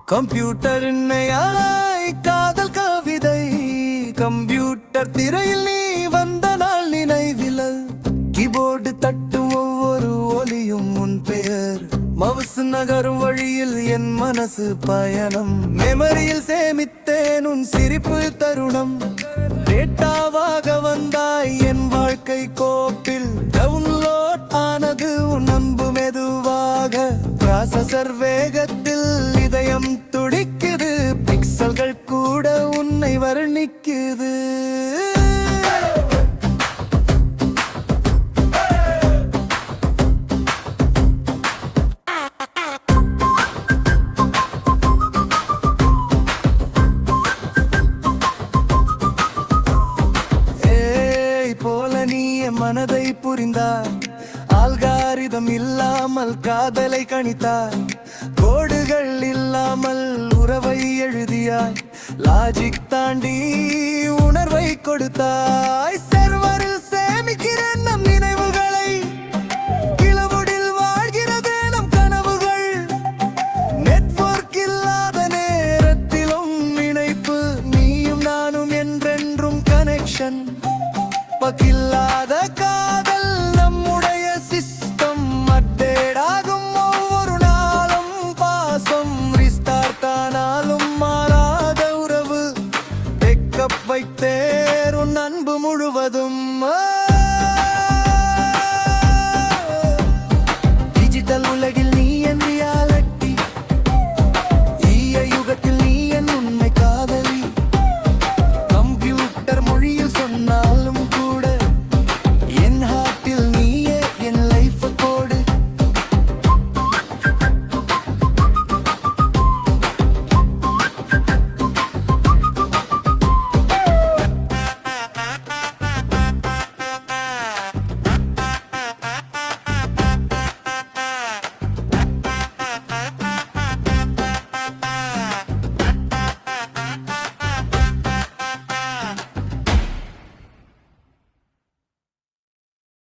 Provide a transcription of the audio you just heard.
computer என்னையாய் காதல் கவிதை computer திரையில் நீ வந்த நாள் நினைவில் கீபோர்டு தட்டும் ஒவ்வொரு ஒலியும் உன் பெயர் மவுசு நகரும் வழியில் என் மனசு பயணம் மெமரியில் சேமித்தேன் உன் சிரிப்பு தருணம் டேட்டாவாக வந்தாய் என் வாழ்க்கை கோப்பில் டவுன்லோட் ஆனது உன் அன்பு மெதுவாக ப்ராசஸர் வேகத்தில் இதயம் துடிக்குது பிக்சல்கள் கூட உன்னை வர்ணிக்குது மனதை புரிந்தாய் ஆல்காரிதம் இல்லாமல் காதலை கணித்தாய் கோடுகள் இல்லாமல் உறவை எழுதியாய் லாஜிக் தாண்டி உணர்வை கொடுத்தாய் சர்வரில் சேமிக்கிறேன் நம் நினைவுகளை கிளவுடில் வாழ்கிறது நம் கனவுகள் நெட்வொர்க் இல்லாத நேரத்திலும் இணைப்பு நீயும் நானும் என்றென்றும் கனெக்ஷன் பகில்